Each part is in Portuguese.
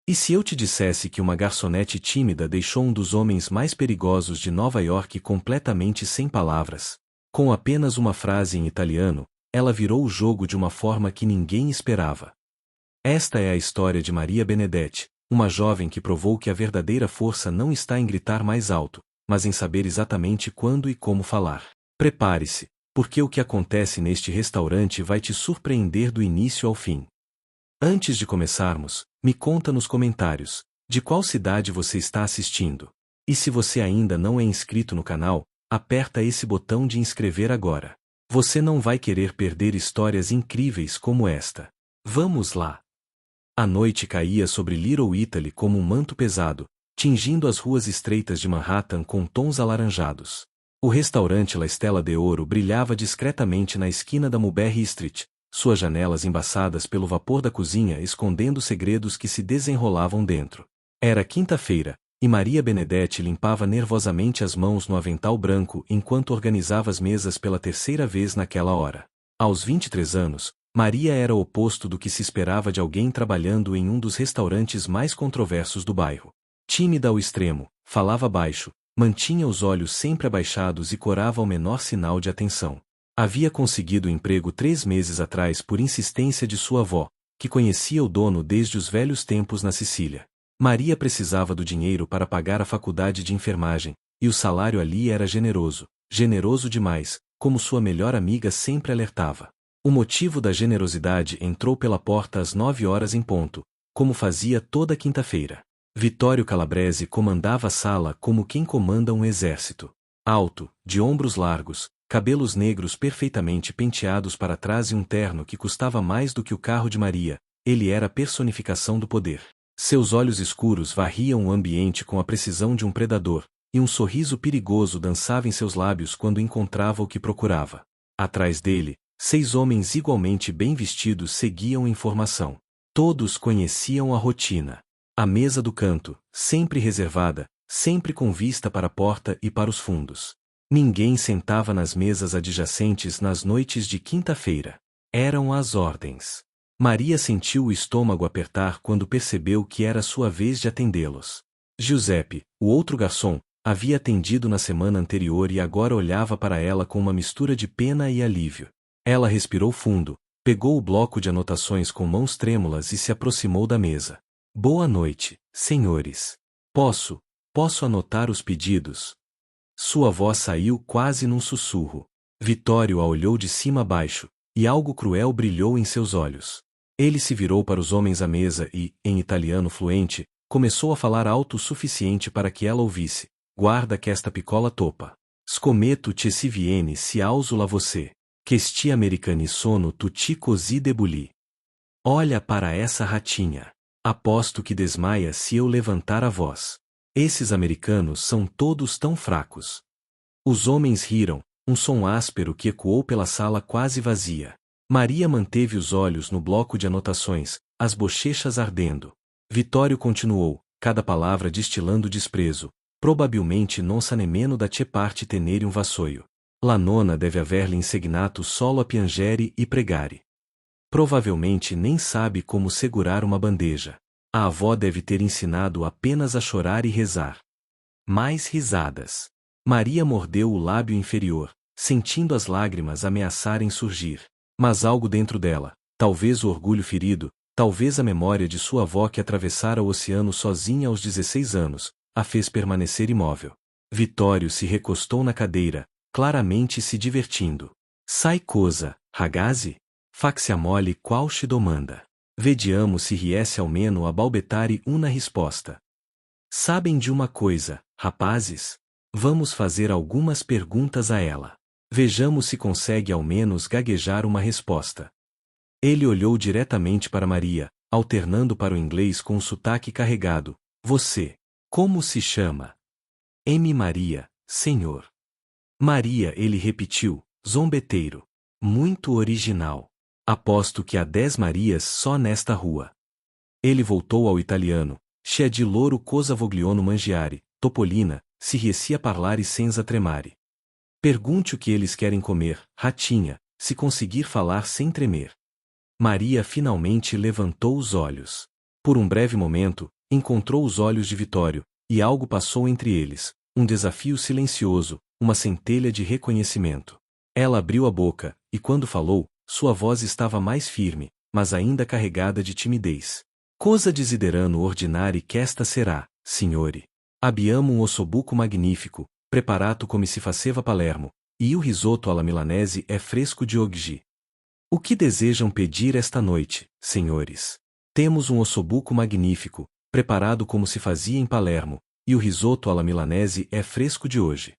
E se eu te dissesse que uma garçonete tímida deixou um dos homens mais perigosos de Nova York completamente sem palavras? Com apenas uma frase em italiano, ela virou o jogo de uma forma que ninguém esperava. Esta é a história de Maria Benedetti, uma jovem que provou que a verdadeira força não está em gritar mais alto, mas em saber exatamente quando e como falar. Prepare-se, porque o que acontece neste restaurante vai te surpreender do início ao fim. Antes de começarmos, me conta nos comentários, de qual cidade você está assistindo. E se você ainda não é inscrito no canal, aperta esse botão de inscrever agora. Você não vai querer perder histórias incríveis como esta. Vamos lá! A noite caía sobre Little Italy como um manto pesado, tingindo as ruas estreitas de Manhattan com tons alaranjados. O restaurante La Stella de Ouro brilhava discretamente na esquina da Mulberry Street, suas janelas embaçadas pelo vapor da cozinha escondendo segredos que se desenrolavam dentro. Era quinta-feira, e Maria Benedetti limpava nervosamente as mãos no avental branco enquanto organizava as mesas pela terceira vez naquela hora. Aos 23 anos, Maria era o oposto do que se esperava de alguém trabalhando em um dos restaurantes mais controversos do bairro. Tímida ao extremo, falava baixo, mantinha os olhos sempre abaixados e corava ao menor sinal de atenção. Havia conseguido o emprego 3 meses atrás por insistência de sua avó, que conhecia o dono desde os velhos tempos na Sicília. Maria precisava do dinheiro para pagar a faculdade de enfermagem, e o salário ali era generoso demais, como sua melhor amiga sempre alertava. O motivo da generosidade entrou pela porta às 9 horas em ponto, como fazia toda quinta-feira. Vittorio Calabrese comandava a sala como quem comanda um exército. Alto, de ombros largos, cabelos negros perfeitamente penteados para trás e um terno que custava mais do que o carro de Maria, ele era a personificação do poder. Seus olhos escuros varriam o ambiente com a precisão de um predador, e um sorriso perigoso dançava em seus lábios quando encontrava o que procurava. Atrás dele, 6 homens igualmente bem vestidos seguiam em formação. Todos conheciam a rotina. A mesa do canto, sempre reservada, sempre com vista para a porta e para os fundos. Ninguém sentava nas mesas adjacentes nas noites de quinta-feira. Eram as ordens. Maria sentiu o estômago apertar quando percebeu que era sua vez de atendê-los. Giuseppe, o outro garçom, havia atendido na semana anterior e agora olhava para ela com uma mistura de pena e alívio. Ela respirou fundo, pegou o bloco de anotações com mãos trêmulas e se aproximou da mesa. Boa noite, senhores. Posso anotar os pedidos? Sua voz saiu quase num sussurro. Vittorio a olhou de cima a baixo, e algo cruel brilhou em seus olhos. Ele se virou para os homens à mesa e, em italiano fluente, começou a falar alto o suficiente para que ela ouvisse. Guarda que esta piccola topa. Scommetto che si viene si ausula você. Questi americani sono tutti così deboli. Olha para essa ratinha. Aposto que desmaia se eu levantar a voz. Esses americanos são todos tão fracos. Os homens riram, um som áspero que ecoou pela sala quase vazia. Maria manteve os olhos no bloco de anotações, as bochechas ardendo. Vittorio continuou, cada palavra destilando desprezo. Probabilmente non sa nemmeno da che parte tenere un vassoio. La nonna deve averle insegnato solo a piangere e pregare. Provavelmente nem sabe como segurar uma bandeja. A avó deve ter ensinado apenas a chorar e rezar. Mais risadas. Maria mordeu o lábio inferior, sentindo as lágrimas ameaçarem surgir. Mas algo dentro dela, talvez o orgulho ferido, talvez a memória de sua avó que atravessara o oceano sozinha aos 16 anos, a fez permanecer imóvel. Vittorio se recostou na cadeira, claramente se divertindo. Sai cosa, ragazzi? Facciamole qual ci domanda. Vediamo se riesce almeno a balbettare una risposta. Sabem de uma coisa, rapazes? Vamos fazer algumas perguntas a ela. Vejamos se consegue ao menos gaguejar uma resposta. Ele olhou diretamente para Maria, alternando para o inglês com um sotaque carregado. Você. Como se chama? M. Maria, senhor. Maria, ele repetiu, zombeteiro. Muito original. Aposto que há 10 Marias só nesta rua. Ele voltou ao italiano. C'è di loro cosa vogliono mangiare, Topolina, se riesci a parlare senza tremare. Pergunte o que eles querem comer, ratinha, se conseguir falar sem tremer. Maria finalmente levantou os olhos. Por um breve momento, encontrou os olhos de Vitório, e algo passou entre eles, um desafio silencioso, uma centelha de reconhecimento. Ela abriu a boca, e quando falou, sua voz estava mais firme, mas ainda carregada de timidez. Cosa desiderano ordinari que esta será, signore. Abbiamo un ossobuco magnifico, preparato come si faceva a Palermo, e o risoto alla milanese é fresco de oggi. O que desejam pedir esta noite, senhores? Temos um ossobuco magnífico, preparado como se fazia em Palermo, e o risoto alla milanese é fresco de hoje.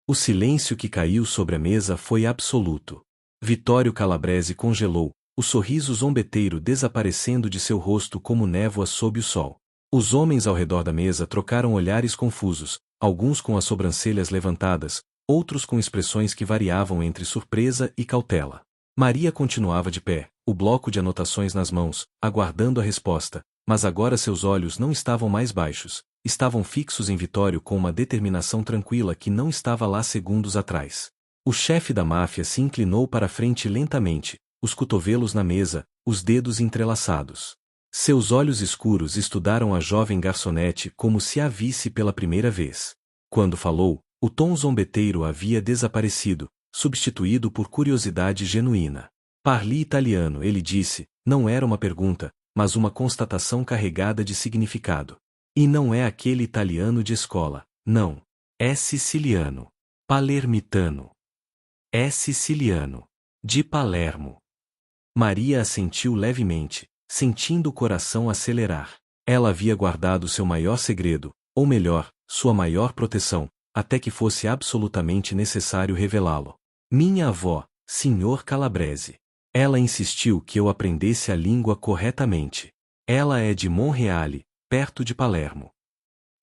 O silêncio que caiu sobre a mesa foi absoluto. Vitório Calabrese congelou, o sorriso zombeteiro desaparecendo de seu rosto como névoa sob o sol. Os homens ao redor da mesa trocaram olhares confusos, alguns com as sobrancelhas levantadas, outros com expressões que variavam entre surpresa e cautela. Maria continuava de pé, o bloco de anotações nas mãos, aguardando a resposta, mas agora seus olhos não estavam mais baixos, estavam fixos em Vitório com uma determinação tranquila que não estava lá segundos atrás. O chefe da máfia se inclinou para a frente lentamente, os cotovelos na mesa, os dedos entrelaçados. Seus olhos escuros estudaram a jovem garçonete como se a visse pela primeira vez. Quando falou, o tom zombeteiro havia desaparecido, substituído por curiosidade genuína. Parli italiano, ele disse, não era uma pergunta, mas uma constatação carregada de significado. E não é aquele italiano de escola, não. É siciliano. Palermitano. É siciliano. De Palermo. Maria assentiu levemente, sentindo o coração acelerar. Ela havia guardado seu maior segredo, ou melhor, sua maior proteção, até que fosse absolutamente necessário revelá-lo. Minha avó, Sr. Calabrese. Ela insistiu que eu aprendesse a língua corretamente. Ela é de Monreale, perto de Palermo.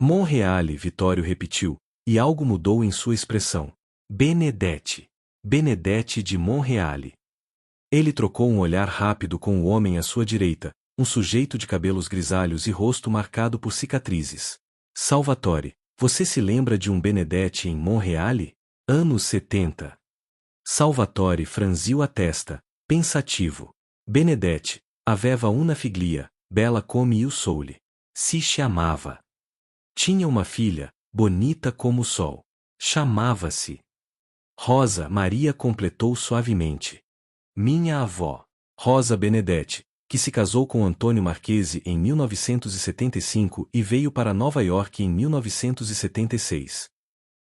Monreale, Vitório repetiu, e algo mudou em sua expressão. Benedetti. Benedetti de Monreale. Ele trocou um olhar rápido com o homem à sua direita, um sujeito de cabelos grisalhos e rosto marcado por cicatrizes. Salvatore, você se lembra de um Benedetti em Monreale? Anos 70. Salvatore franziu a testa, pensativo. Benedetti, aveva una figlia, bella come il sole. Se chamava. Tinha uma filha, bonita como o sol. Chamava-se Rosa. Maria completou suavemente. Minha avó, Rosa Benedetti, que se casou com Antônio Marchesi em 1975 e veio para Nova York em 1976.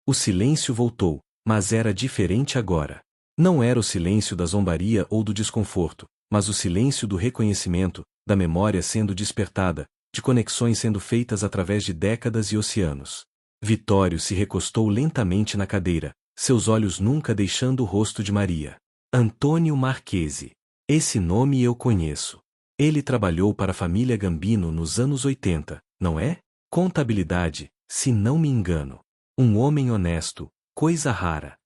O silêncio voltou, mas era diferente agora. Não era o silêncio da zombaria ou do desconforto, mas o silêncio do reconhecimento, da memória sendo despertada, de conexões sendo feitas através de décadas e oceanos. Vitório se recostou lentamente na cadeira, seus olhos nunca deixando o rosto de Maria. Antônio Marchesi. Esse nome eu conheço. Ele trabalhou para a família Gambino nos anos 80, não é? Contabilidade, se não me engano. Um homem honesto, coisa rara.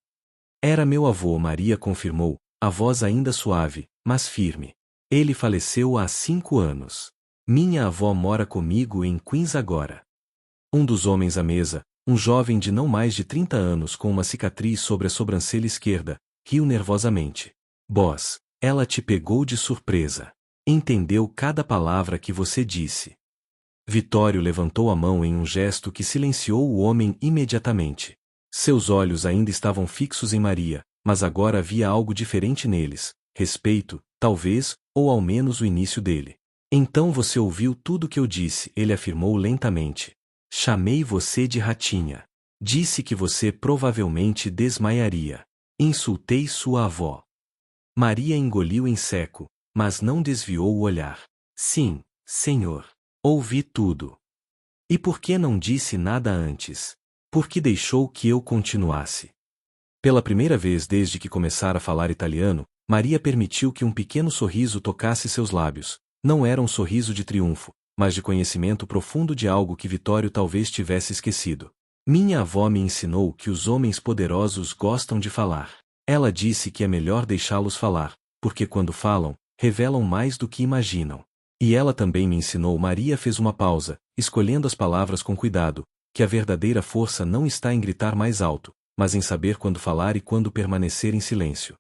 Era meu avô, Maria confirmou, a voz ainda suave, mas firme. Ele faleceu há 5 anos. Minha avó mora comigo em Queens agora. Um dos homens à mesa, um jovem de não mais de 30 anos com uma cicatriz sobre a sobrancelha esquerda, riu nervosamente. Boss, ela te pegou de surpresa. Entendeu cada palavra que você disse. Vitório levantou a mão em um gesto que silenciou o homem imediatamente. Seus olhos ainda estavam fixos em Maria, mas agora havia algo diferente neles, respeito, talvez, ou ao menos o início dele. Então você ouviu tudo que eu disse, ele afirmou lentamente. Chamei você de ratinha. Disse que você provavelmente desmaiaria. Insultei sua avó. Maria engoliu em seco, mas não desviou o olhar. Sim, senhor. Ouvi tudo. E por que não disse nada antes? Por que deixou que eu continuasse? Pela primeira vez desde que começara a falar italiano, Maria permitiu que um pequeno sorriso tocasse seus lábios. Não era um sorriso de triunfo, mas de conhecimento profundo de algo que Vitório talvez tivesse esquecido. Minha avó me ensinou que os homens poderosos gostam de falar. Ela disse que é melhor deixá-los falar, porque quando falam, revelam mais do que imaginam. E ela também me ensinou. Maria fez uma pausa, escolhendo as palavras com cuidado, que a verdadeira força não está em gritar mais alto, mas em saber quando falar e quando permanecer em silêncio.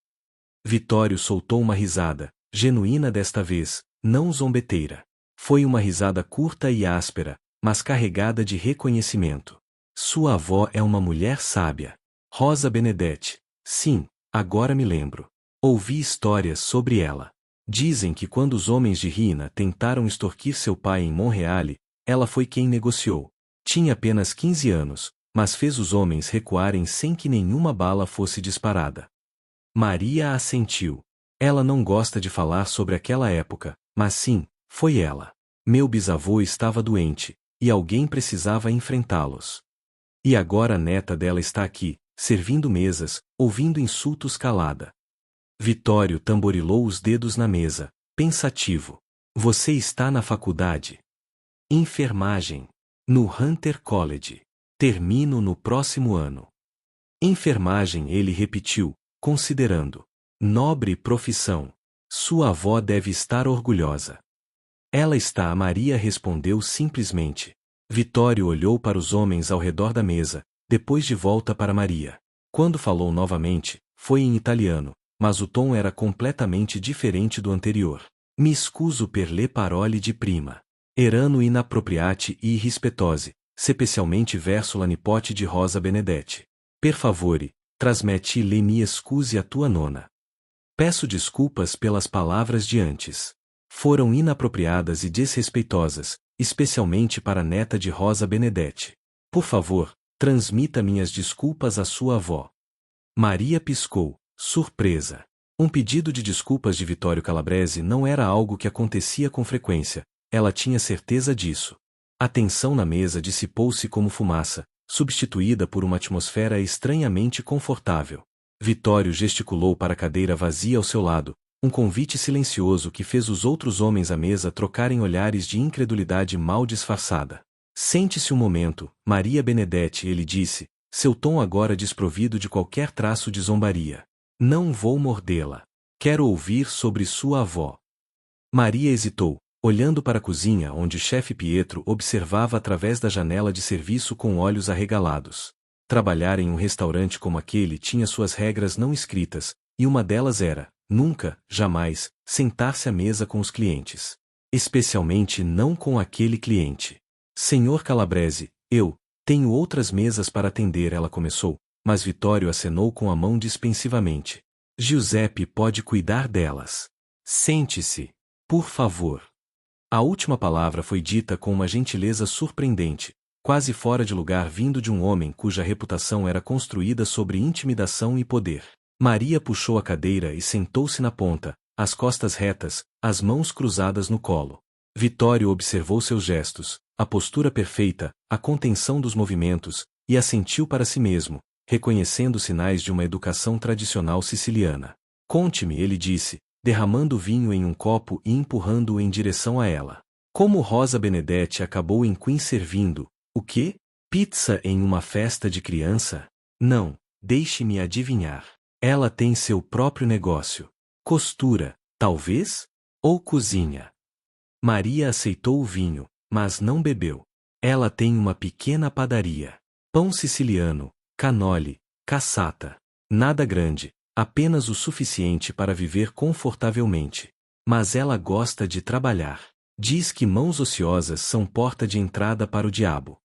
Vitório soltou uma risada, genuína desta vez, não zombeteira. Foi uma risada curta e áspera, mas carregada de reconhecimento. Sua avó é uma mulher sábia. Rosa Benedetti. Sim, agora me lembro. Ouvi histórias sobre ela. Dizem que quando os homens de Rina tentaram extorquir seu pai em Monreale, ela foi quem negociou. Tinha apenas 15 anos, mas fez os homens recuarem sem que nenhuma bala fosse disparada. Maria assentiu. Ela não gosta de falar sobre aquela época, mas sim, foi ela. Meu bisavô estava doente, e alguém precisava enfrentá-los. E agora a neta dela está aqui, servindo mesas, ouvindo insultos calada. Vitório tamborilou os dedos na mesa, pensativo. Você está na faculdade? Enfermagem. No Hunter College. Termino no próximo ano. Enfermagem, ele repetiu, considerando. Nobre profissão. Sua avó deve estar orgulhosa. Ela está. Maria respondeu simplesmente. Vitório olhou para os homens ao redor da mesa, depois de volta para Maria. Quando falou novamente, foi em italiano, mas o tom era completamente diferente do anterior. Mi scuso per le parole di prima. Erano inappropriate e irrispettose, specialmente verso la nipote di Rosa Benedetti. Per favore, trasmetti le mie scuse a tua nona. Peço desculpas pelas palavras de antes. Foram inapropriadas e desrespeitosas, especialmente para a neta de Rosa Benedetti. Por favor, transmita minhas desculpas à sua avó. Maria piscou, surpresa. Um pedido de desculpas de Vitório Calabrese não era algo que acontecia com frequência, ela tinha certeza disso. A tensão na mesa dissipou-se como fumaça, substituída por uma atmosfera estranhamente confortável. Vitório gesticulou para a cadeira vazia ao seu lado, um convite silencioso que fez os outros homens à mesa trocarem olhares de incredulidade mal disfarçada. Sente-se um momento, Maria Benedetti, ele disse, seu tom agora desprovido de qualquer traço de zombaria. Não vou mordê-la. Quero ouvir sobre sua avó. Maria hesitou, olhando para a cozinha onde o chefe Pietro observava através da janela de serviço com olhos arregalados. Trabalhar em um restaurante como aquele tinha suas regras não escritas, e uma delas era, nunca, jamais, sentar-se à mesa com os clientes. Especialmente não com aquele cliente. Senhor Calabrese, eu tenho outras mesas para atender, ela começou, mas Vitório acenou com a mão dispensivamente. Giuseppe pode cuidar delas. Sente-se, por favor. A última palavra foi dita com uma gentileza surpreendente, quase fora de lugar vindo de um homem cuja reputação era construída sobre intimidação e poder. Maria puxou a cadeira e sentou-se na ponta, as costas retas, as mãos cruzadas no colo. Vitório observou seus gestos, a postura perfeita, a contenção dos movimentos, e assentiu para si mesmo, reconhecendo sinais de uma educação tradicional siciliana. Conte-me, ele disse, derramando vinho em um copo e empurrando-o em direção a ela. Como Rosa Benedetti acabou em Queen servindo, o quê? Pizza em uma festa de criança? Não, deixe-me adivinhar. Ela tem seu próprio negócio. Costura, talvez? Ou cozinha? Maria aceitou o vinho, mas não bebeu. Ela tem uma pequena padaria. Pão siciliano, cannoli, cassata. Nada grande, apenas o suficiente para viver confortavelmente. Mas ela gosta de trabalhar. Diz que mãos ociosas são porta de entrada para o diabo.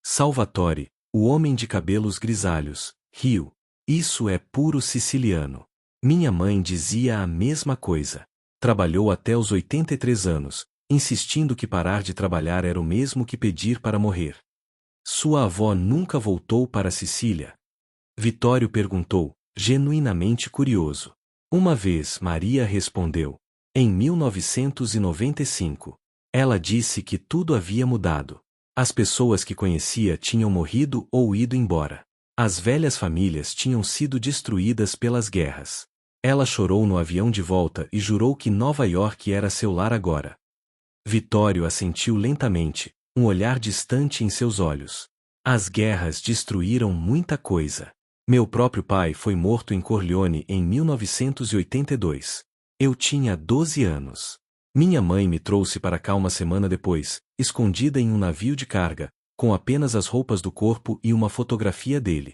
Salvatore, o homem de cabelos grisalhos, riu. Isso é puro siciliano. Minha mãe dizia a mesma coisa. Trabalhou até os 83 anos, insistindo que parar de trabalhar era o mesmo que pedir para morrer. Sua avó nunca voltou para Sicília? Vitório perguntou, genuinamente curioso. Uma vez, Maria respondeu. Em 1995. Ela disse que tudo havia mudado. As pessoas que conhecia tinham morrido ou ido embora. As velhas famílias tinham sido destruídas pelas guerras. Ela chorou no avião de volta e jurou que Nova York era seu lar agora. Vitório assentiu lentamente, um olhar distante em seus olhos. As guerras destruíram muita coisa. Meu próprio pai foi morto em Corleone em 1982. Eu tinha 12 anos. Minha mãe me trouxe para cá uma semana depois, escondida em um navio de carga, com apenas as roupas do corpo e uma fotografia dele.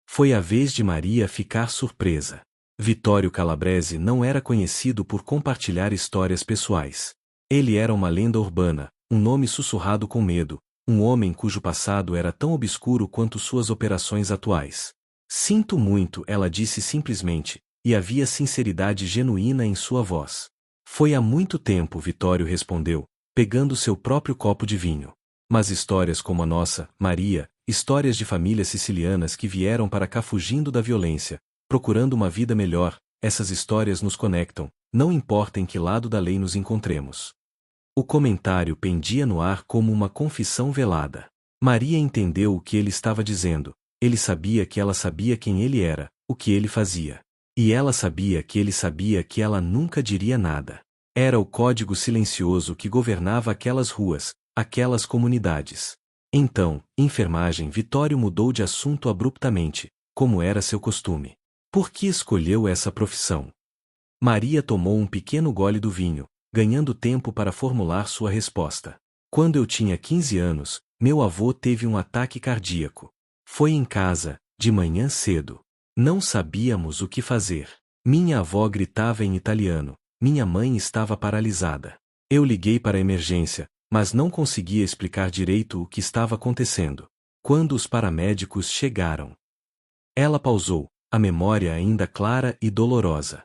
Foi a vez de Maria ficar surpresa. Vitório Calabrese não era conhecido por compartilhar histórias pessoais. Ele era uma lenda urbana, um nome sussurrado com medo, um homem cujo passado era tão obscuro quanto suas operações atuais. Sinto muito, ela disse simplesmente, e havia sinceridade genuína em sua voz. Foi há muito tempo, Vitório respondeu, pegando seu próprio copo de vinho. Mas histórias como a nossa, Maria, histórias de famílias sicilianas que vieram para cá fugindo da violência, procurando uma vida melhor, essas histórias nos conectam, não importa em que lado da lei nos encontremos. O comentário pendia no ar como uma confissão velada. Maria entendeu o que ele estava dizendo. Ele sabia que ela sabia quem ele era, o que ele fazia. E ela sabia que ele sabia que ela nunca diria nada. Era o código silencioso que governava aquelas ruas, aquelas comunidades. Então, enfermagem. Vitório mudou de assunto abruptamente, como era seu costume. Por que escolheu essa profissão? Maria tomou um pequeno gole do vinho, ganhando tempo para formular sua resposta. Quando eu tinha 15 anos, meu avô teve um ataque cardíaco. Foi em casa, de manhã cedo. Não sabíamos o que fazer. Minha avó gritava em italiano, minha mãe estava paralisada. Eu liguei para a emergência, mas não conseguia explicar direito o que estava acontecendo. Quando os paramédicos chegaram. Ela pausou, a memória ainda clara e dolorosa.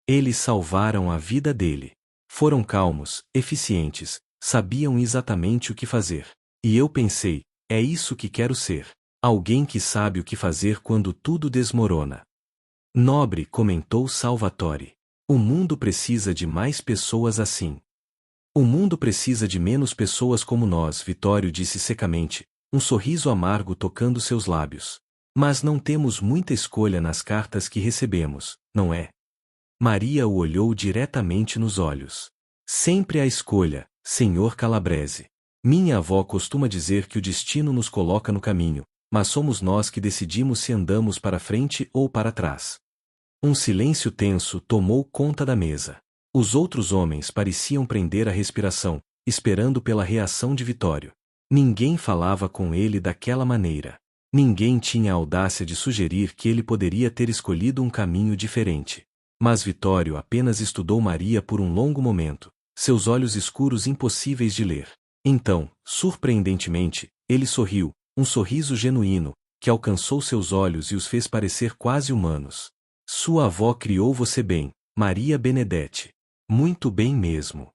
Eles salvaram a vida dele. Foram calmos, eficientes, sabiam exatamente o que fazer. E eu pensei, é isso que quero ser. Alguém que sabe o que fazer quando tudo desmorona. Nobre, comentou Salvatore. O mundo precisa de mais pessoas assim. O mundo precisa de menos pessoas como nós, Vitório disse secamente, um sorriso amargo tocando seus lábios. Mas não temos muita escolha nas cartas que recebemos, não é? Maria o olhou diretamente nos olhos. Sempre há escolha, Senhor Calabrese. Minha avó costuma dizer que o destino nos coloca no caminho, mas somos nós que decidimos se andamos para frente ou para trás. Um silêncio tenso tomou conta da mesa. Os outros homens pareciam prender a respiração, esperando pela reação de Vitório. Ninguém falava com ele daquela maneira. Ninguém tinha a audácia de sugerir que ele poderia ter escolhido um caminho diferente. Mas Vitório apenas estudou Maria por um longo momento, seus olhos escuros impossíveis de ler. Então, surpreendentemente, ele sorriu, um sorriso genuíno, que alcançou seus olhos e os fez parecer quase humanos. Sua avó criou você bem, Maria Benedetti. Muito bem mesmo.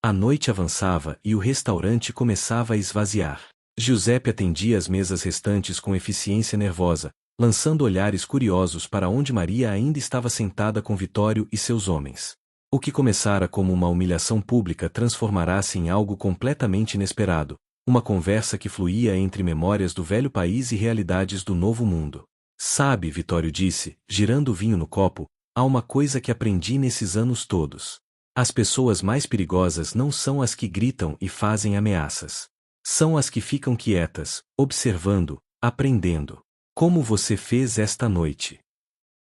A noite avançava e o restaurante começava a esvaziar. Giuseppe atendia as mesas restantes com eficiência nervosa, lançando olhares curiosos para onde Maria ainda estava sentada com Vitório e seus homens. O que começara como uma humilhação pública transformará-se em algo completamente inesperado, uma conversa que fluía entre memórias do velho país e realidades do novo mundo. Sabe, Vitório disse, girando o vinho no copo, há uma coisa que aprendi nesses anos todos. As pessoas mais perigosas não são as que gritam e fazem ameaças. São as que ficam quietas, observando, aprendendo. Como você fez esta noite?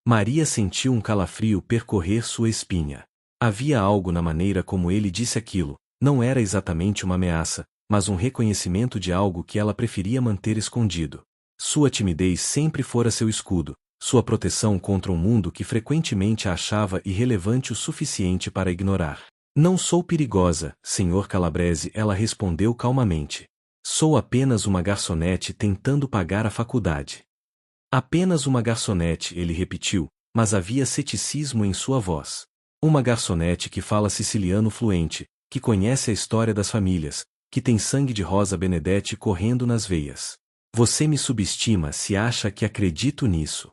Maria sentiu um calafrio percorrer sua espinha. Havia algo na maneira como ele disse aquilo, não era exatamente uma ameaça, mas um reconhecimento de algo que ela preferia manter escondido. Sua timidez sempre fora seu escudo, sua proteção contra um mundo que frequentemente a achava irrelevante o suficiente para ignorar. Não sou perigosa, Sr. Calabrese, ela respondeu calmamente. Sou apenas uma garçonete tentando pagar a faculdade. Apenas uma garçonete, ele repetiu, mas havia ceticismo em sua voz. Uma garçonete que fala siciliano fluente, que conhece a história das famílias, que tem sangue de Rosa Benedetti correndo nas veias. Você me subestima se acha que acredito nisso.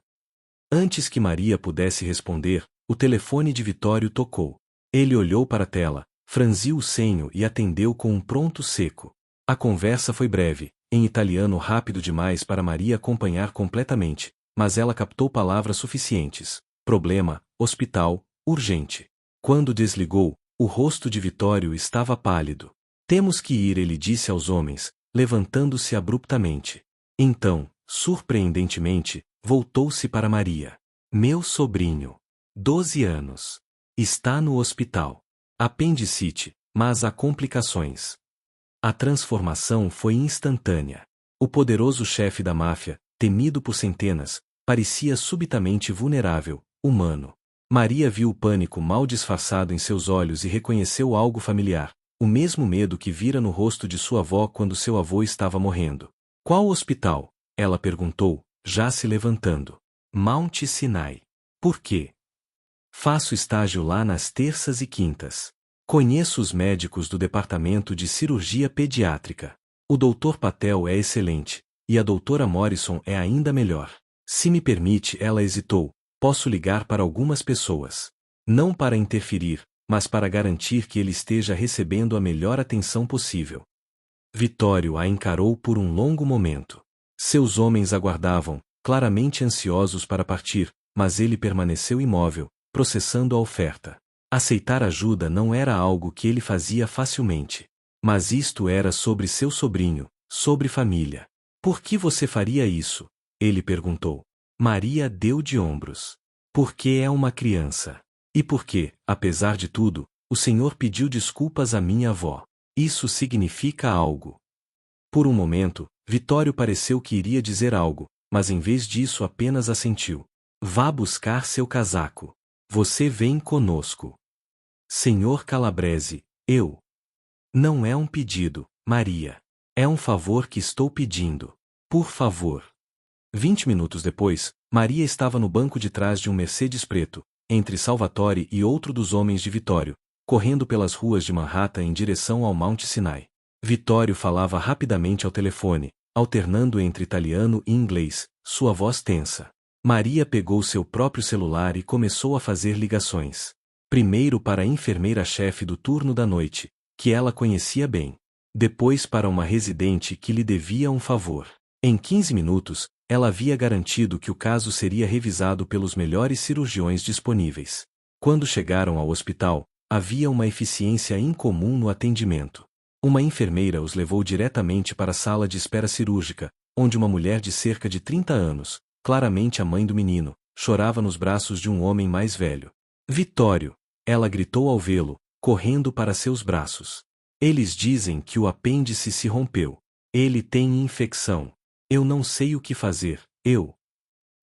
Antes que Maria pudesse responder, o telefone de Vitório tocou. Ele olhou para a tela, franziu o senho e atendeu com um pronto seco. A conversa foi breve, em italiano rápido demais para Maria acompanhar completamente, mas ela captou palavras suficientes. Problema, hospital, urgente. Quando desligou, o rosto de Vitório estava pálido. Temos que ir, ele disse aos homens, levantando-se abruptamente. Então, surpreendentemente, voltou-se para Maria. Meu sobrinho. 12 anos. Está no hospital. Apendicite, mas há complicações. A transformação foi instantânea. O poderoso chefe da máfia, temido por centenas, parecia subitamente vulnerável, humano. Maria viu o pânico mal disfarçado em seus olhos e reconheceu algo familiar, o mesmo medo que vira no rosto de sua avó quando seu avô estava morrendo. Qual hospital? Ela perguntou, já se levantando. Mount Sinai. Por quê? Faço estágio lá nas terças e quintas. Conheço os médicos do departamento de cirurgia pediátrica. O Dr. Patel é excelente, e a doutora Morrison é ainda melhor. Se me permite, ela hesitou, posso ligar para algumas pessoas. Não para interferir, mas para garantir que ele esteja recebendo a melhor atenção possível. Vitório a encarou por um longo momento. Seus homens aguardavam, claramente ansiosos para partir, mas ele permaneceu imóvel, processando a oferta. Aceitar ajuda não era algo que ele fazia facilmente. Mas isto era sobre seu sobrinho, sobre família. Por que você faria isso? Ele perguntou. Maria deu de ombros. Porque é uma criança. E porque, apesar de tudo, o Senhor pediu desculpas à minha avó. Isso significa algo. Por um momento, Vitório pareceu que iria dizer algo, mas em vez disso apenas assentiu. Vá buscar seu casaco. Você vem conosco. Senhor Calabrese, eu. Não é um pedido, Maria. É um favor que estou pedindo. Por favor. 20 minutos depois, Maria estava no banco de trás de um Mercedes preto, entre Salvatore e outro dos homens de Vitório, correndo pelas ruas de Manhattan em direção ao Mount Sinai. Vitório falava rapidamente ao telefone, alternando entre italiano e inglês, sua voz tensa. Maria pegou seu próprio celular e começou a fazer ligações. Primeiro para a enfermeira-chefe do turno da noite, que ela conhecia bem. Depois para uma residente que lhe devia um favor. Em 15 minutos, ela havia garantido que o caso seria revisado pelos melhores cirurgiões disponíveis. Quando chegaram ao hospital, havia uma eficiência incomum no atendimento. Uma enfermeira os levou diretamente para a sala de espera cirúrgica, onde uma mulher de cerca de 30 anos, claramente a mãe do menino, chorava nos braços de um homem mais velho. Vitório! Ela gritou ao vê-lo, correndo para seus braços. Eles dizem que o apêndice se rompeu. Ele tem infecção. Eu não sei o que fazer, eu.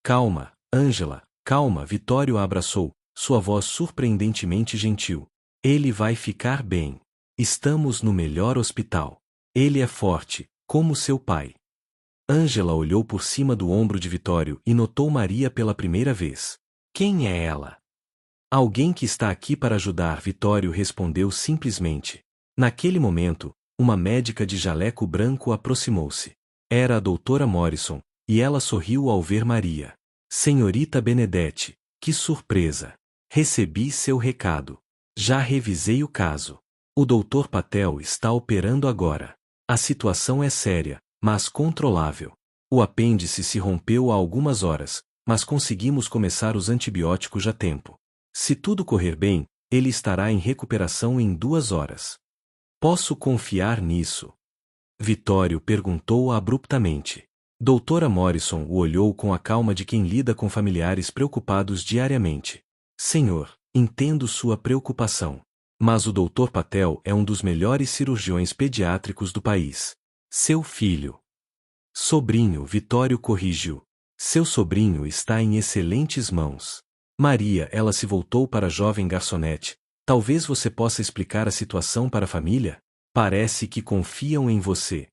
Calma, Ângela, calma. Vitório a abraçou, sua voz surpreendentemente gentil. Ele vai ficar bem. Estamos no melhor hospital. Ele é forte, como seu pai. Ângela olhou por cima do ombro de Vitório e notou Maria pela primeira vez. Quem é ela? Alguém que está aqui para ajudar. Vitório respondeu simplesmente. Naquele momento, uma médica de jaleco branco aproximou-se. Era a doutora Morrison, e ela sorriu ao ver Maria. Senhorita Benedetti, que surpresa! Recebi seu recado. Já revisei o caso. O Dr. Patel está operando agora. A situação é séria, mas controlável. O apêndice se rompeu há algumas horas, mas conseguimos começar os antibióticos a tempo. Se tudo correr bem, ele estará em recuperação em 2 horas. Posso confiar nisso? Vitório perguntou abruptamente. Doutora Morrison o olhou com a calma de quem lida com familiares preocupados diariamente. Senhor, entendo sua preocupação. Mas o Dr. Patel é um dos melhores cirurgiões pediátricos do país. Seu filho. Sobrinho, Vitório corrigiu. Seu sobrinho está em excelentes mãos. Maria, ela se voltou para a jovem garçonete. Talvez você possa explicar a situação para a família? Parece que confiam em você.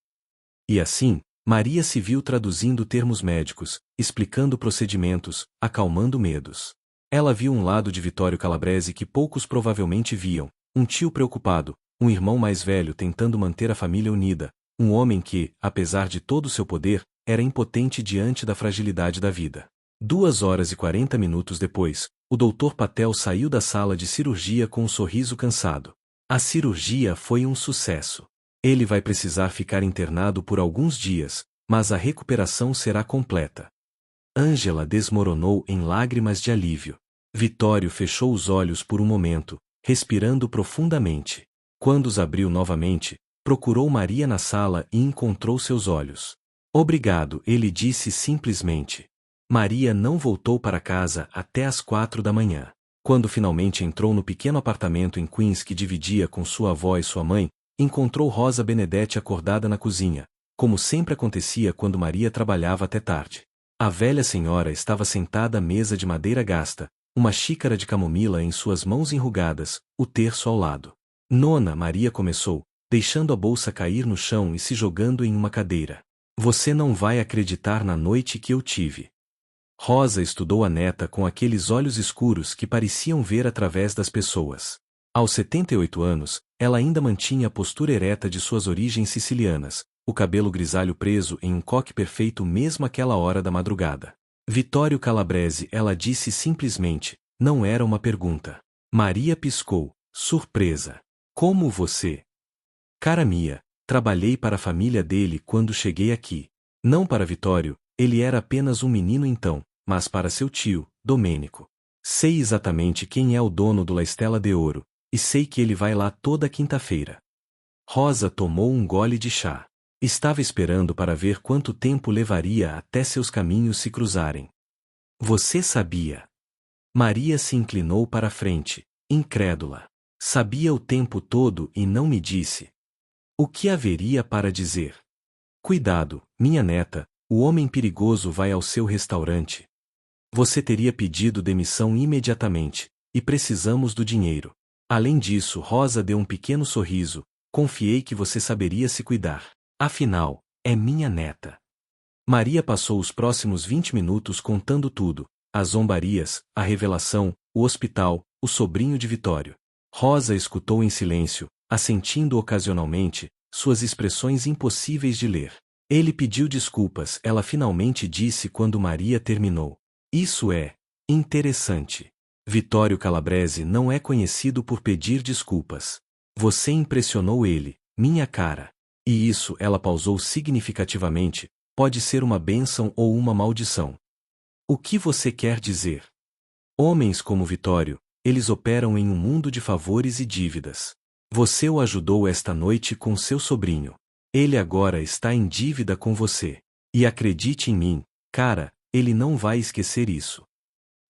E assim, Maria se viu traduzindo termos médicos, explicando procedimentos, acalmando medos. Ela viu um lado de Vitório Calabrese que poucos provavelmente viam, um tio preocupado, um irmão mais velho tentando manter a família unida, um homem que, apesar de todo o seu poder, era impotente diante da fragilidade da vida. 2 horas e 40 minutos depois, o Dr. Patel saiu da sala de cirurgia com um sorriso cansado. A cirurgia foi um sucesso. Ele vai precisar ficar internado por alguns dias, mas a recuperação será completa. Ângela desmoronou em lágrimas de alívio. Vitório fechou os olhos por um momento, respirando profundamente. Quando os abriu novamente, procurou Maria na sala e encontrou seus olhos. Obrigado, ele disse simplesmente. Maria não voltou para casa até às 4 da manhã. Quando finalmente entrou no pequeno apartamento em Queens que dividia com sua avó e sua mãe, encontrou Rosa Benedetti acordada na cozinha, como sempre acontecia quando Maria trabalhava até tarde. A velha senhora estava sentada à mesa de madeira gasta, uma xícara de camomila em suas mãos enrugadas, o terço ao lado. Nona, Maria começou, deixando a bolsa cair no chão e se jogando em uma cadeira. Você não vai acreditar na noite que eu tive. Rosa estudou a neta com aqueles olhos escuros que pareciam ver através das pessoas. Aos 78 anos, ela ainda mantinha a postura ereta de suas origens sicilianas, o cabelo grisalho preso em um coque perfeito mesmo àquela hora da madrugada. Vittorio Calabrese, ela disse simplesmente, não era uma pergunta. Maria piscou, surpresa. Como você? Cara minha, trabalhei para a família dele quando cheguei aqui. Não para Vittorio, ele era apenas um menino então, mas para seu tio, Domênico. Sei exatamente quem é o dono do La Stella de Ouro, e sei que ele vai lá toda quinta-feira. Rosa tomou um gole de chá. Estava esperando para ver quanto tempo levaria até seus caminhos se cruzarem. Você sabia? Maria se inclinou para a frente, incrédula. Sabia o tempo todo e não me disse. O que haveria para dizer? Cuidado, minha neta, o homem perigoso vai ao seu restaurante. Você teria pedido demissão imediatamente, e precisamos do dinheiro. Além disso, Rosa deu um pequeno sorriso, confiei que você saberia se cuidar. Afinal, é minha neta. Maria passou os próximos 20 minutos contando tudo, as zombarias, a revelação, o hospital, o sobrinho de Vittorio. Rosa escutou em silêncio, assentindo ocasionalmente, suas expressões impossíveis de ler. Ele pediu desculpas, ela finalmente disse quando Maria terminou. Isso é interessante. Vittorio Calabrese não é conhecido por pedir desculpas. Você impressionou ele, minha cara. E isso, ela pausou significativamente, pode ser uma bênção ou uma maldição. O que você quer dizer? Homens como Vittorio, eles operam em um mundo de favores e dívidas. Você o ajudou esta noite com seu sobrinho. Ele agora está em dívida com você. E acredite em mim, cara, ele não vai esquecer isso.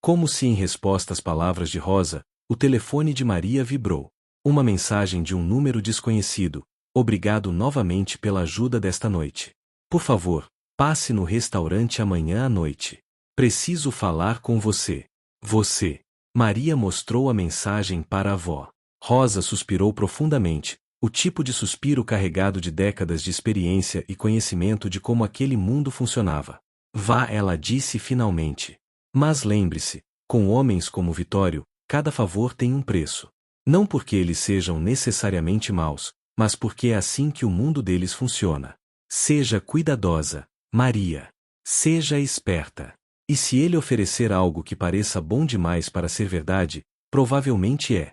Como se em resposta às palavras de Rosa, o telefone de Maria vibrou. Uma mensagem de um número desconhecido. Obrigado novamente pela ajuda desta noite. Por favor, passe no restaurante amanhã à noite. Preciso falar com você. Você. Maria mostrou a mensagem para a avó. Rosa suspirou profundamente, o tipo de suspiro carregado de décadas de experiência e conhecimento de como aquele mundo funcionava. Vá, ela disse finalmente. Mas lembre-se, com homens como Vittorio, cada favor tem um preço. Não porque eles sejam necessariamente maus, mas porque é assim que o mundo deles funciona. Seja cuidadosa, Maria. Seja esperta. E se ele oferecer algo que pareça bom demais para ser verdade, provavelmente é.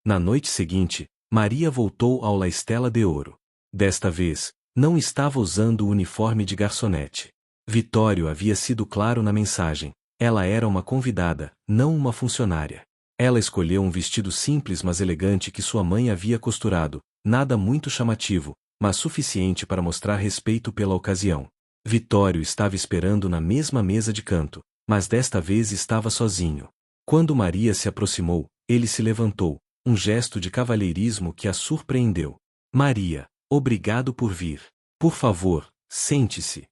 Na noite seguinte, Maria voltou ao La Stella de Ouro. Desta vez, não estava usando o uniforme de garçonete. Vittorio havia sido claro na mensagem. Ela era uma convidada, não uma funcionária. Ela escolheu um vestido simples mas elegante que sua mãe havia costurado, nada muito chamativo, mas suficiente para mostrar respeito pela ocasião. Vittorio estava esperando na mesma mesa de canto, mas desta vez estava sozinho. Quando Maria se aproximou, ele se levantou, um gesto de cavalheirismo que a surpreendeu. Maria, obrigado por vir. Por favor, sente-se.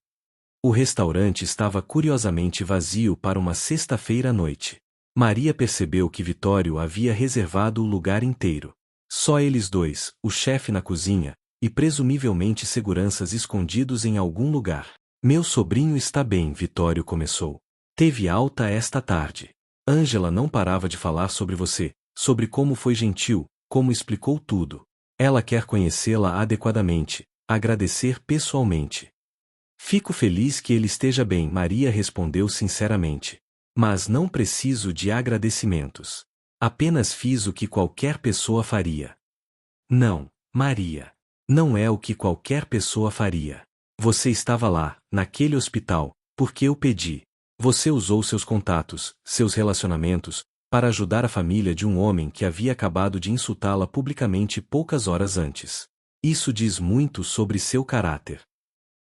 O restaurante estava curiosamente vazio para uma sexta-feira à noite. Maria percebeu que Vittorio havia reservado o lugar inteiro. Só eles dois, o chefe na cozinha, e presumivelmente seguranças escondidos em algum lugar. Meu sobrinho está bem, Vittorio começou. Teve alta esta tarde. Ângela não parava de falar sobre você, sobre como foi gentil, como explicou tudo. Ela quer conhecê-la adequadamente, agradecer pessoalmente. Fico feliz que ele esteja bem, Maria respondeu sinceramente. Mas não preciso de agradecimentos. Apenas fiz o que qualquer pessoa faria. Não, Maria. Não é o que qualquer pessoa faria. Você estava lá, naquele hospital, porque eu pedi. Você usou seus contatos, seus relacionamentos, para ajudar a família de um homem que havia acabado de insultá-la publicamente poucas horas antes. Isso diz muito sobre seu caráter.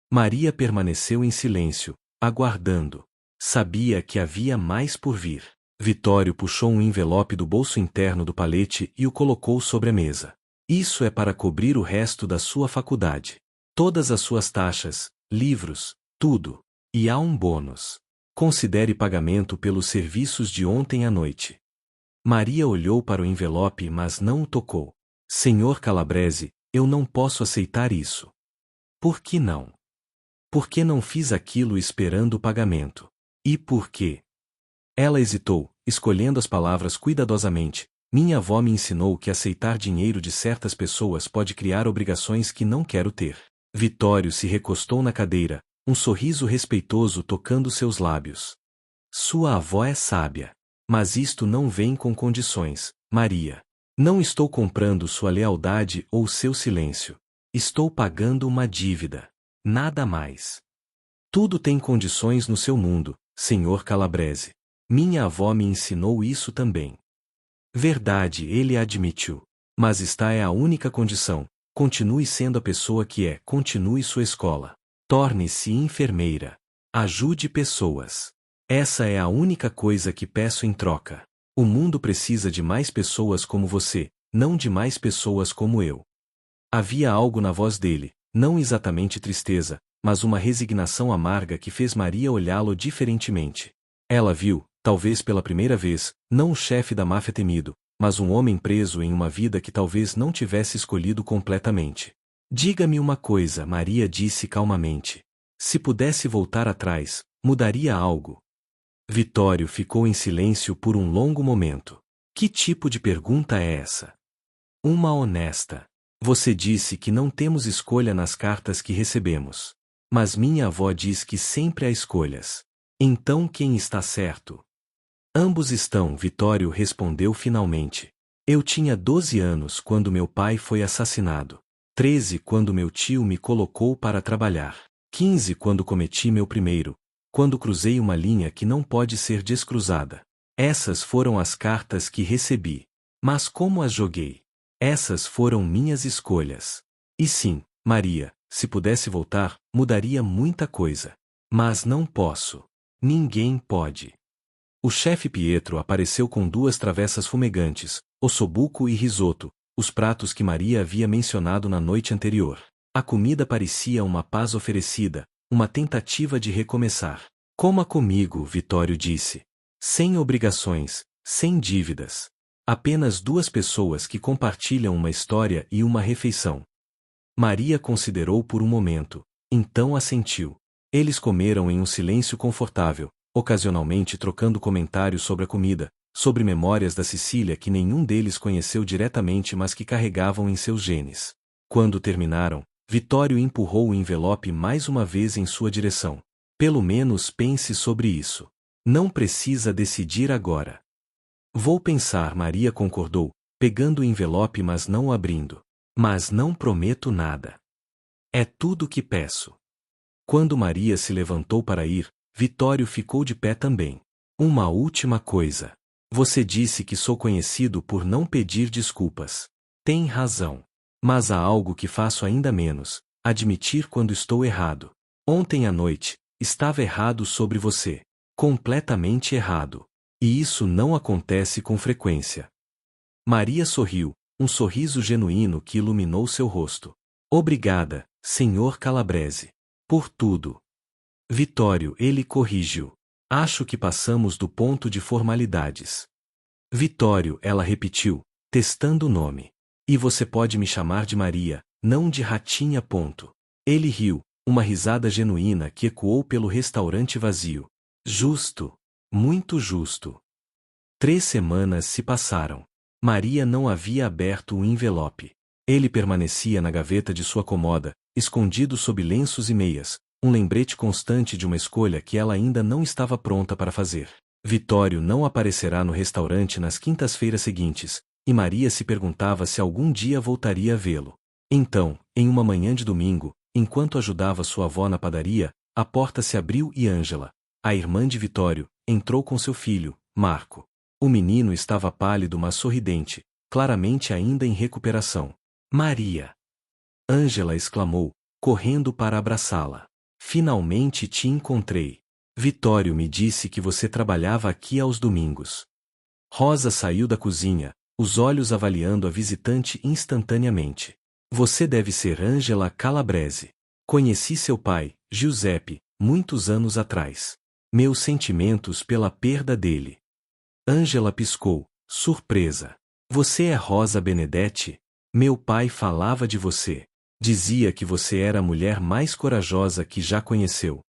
Maria permaneceu em silêncio, aguardando. Sabia que havia mais por vir. Vittorio puxou um envelope do bolso interno do palete e o colocou sobre a mesa. Isso é para cobrir o resto da sua faculdade. Todas as suas taxas, livros, tudo. E há um bônus. Considere pagamento pelos serviços de ontem à noite. Maria olhou para o envelope mas não o tocou. Senhor Calabrese, eu não posso aceitar isso. Por que não? Por que não fiz aquilo esperando o pagamento? E por quê? Ela hesitou, escolhendo as palavras cuidadosamente. Minha avó me ensinou que aceitar dinheiro de certas pessoas pode criar obrigações que não quero ter. Vitório se recostou na cadeira, um sorriso respeitoso tocando seus lábios. Sua avó é sábia. Mas isto não vem com condições, Maria. Não estou comprando sua lealdade ou seu silêncio. Estou pagando uma dívida. Nada mais. Tudo tem condições no seu mundo, Senhor Calabrese. Minha avó me ensinou isso também. Verdade, ele admitiu. Mas esta é a única condição. Continue sendo a pessoa que é, continue sua escola. Torne-se enfermeira. Ajude pessoas. Essa é a única coisa que peço em troca. O mundo precisa de mais pessoas como você, não de mais pessoas como eu. Havia algo na voz dele, não exatamente tristeza, mas uma resignação amarga que fez Maria olhá-lo diferentemente. Ela viu, talvez pela primeira vez, não o chefe da máfia temido, mas um homem preso em uma vida que talvez não tivesse escolhido completamente. Diga-me uma coisa, Maria disse calmamente. Se pudesse voltar atrás, mudaria algo? Vitório ficou em silêncio por um longo momento. Que tipo de pergunta é essa? Uma honesta. Você disse que não temos escolha nas cartas que recebemos. Mas minha avó diz que sempre há escolhas. Então quem está certo? Ambos estão, Vitório respondeu finalmente. Eu tinha 12 anos quando meu pai foi assassinado. 13 quando meu tio me colocou para trabalhar. 15 quando cometi meu primeiro. Quando cruzei uma linha que não pode ser descruzada. Essas foram as cartas que recebi. Mas como as joguei? Essas foram minhas escolhas. E sim, Maria, se pudesse voltar, mudaria muita coisa. Mas não posso. Ninguém pode. O chefe Pietro apareceu com 2 travessas fumegantes, ossobuco e risoto, os pratos que Maria havia mencionado na noite anterior. A comida parecia uma paz oferecida, uma tentativa de recomeçar. Coma comigo, Vitório disse. Sem obrigações, sem dívidas. Apenas 2 pessoas que compartilham uma história e uma refeição. Maria considerou por um momento, então assentiu. Eles comeram em um silêncio confortável, ocasionalmente trocando comentários sobre a comida, sobre memórias da Sicília que nenhum deles conheceu diretamente mas que carregavam em seus genes. Quando terminaram, Vitório empurrou o envelope mais uma vez em sua direção. Pelo menos pense sobre isso. Não precisa decidir agora. Vou pensar, Maria concordou, pegando o envelope mas não o abrindo. Mas não prometo nada. É tudo o que peço. Quando Maria se levantou para ir, Vitório ficou de pé também. Uma última coisa. Você disse que sou conhecido por não pedir desculpas. Tem razão. Mas há algo que faço ainda menos, admitir quando estou errado. Ontem à noite, estava errado sobre você. Completamente errado. E isso não acontece com frequência. Maria sorriu, um sorriso genuíno que iluminou seu rosto. Obrigada, Senhor Calabrese. Por tudo. Vitório, ele corrigiu. Acho que passamos do ponto de formalidades. Vitório, ela repetiu, testando o nome. E você pode me chamar de Maria, não de Ratinha. Ele riu, uma risada genuína que ecoou pelo restaurante vazio. Justo. Muito justo. 3 semanas se passaram. Maria não havia aberto o envelope. Ele permanecia na gaveta de sua comoda, escondido sob lenços e meias, um lembrete constante de uma escolha que ela ainda não estava pronta para fazer. Vitório não aparecerá no restaurante nas quintas-feiras seguintes, e Maria se perguntava se algum dia voltaria a vê-lo. Então, em uma manhã de domingo, enquanto ajudava sua avó na padaria, a porta se abriu e Ângela, a irmã de Vitório, entrou com seu filho, Marco. O menino estava pálido mas sorridente, claramente ainda em recuperação. Maria! Ângela exclamou, correndo para abraçá-la. Finalmente te encontrei. Vitório me disse que você trabalhava aqui aos domingos. Rosa saiu da cozinha, os olhos avaliando a visitante instantaneamente. Você deve ser Ângela Calabrese. Conheci seu pai, Giuseppe, muitos anos atrás. Meus sentimentos pela perda dele. Ângela piscou, surpresa. Você é Rosa Benedetti? Meu pai falava de você. Dizia que você era a mulher mais corajosa que já conheceu.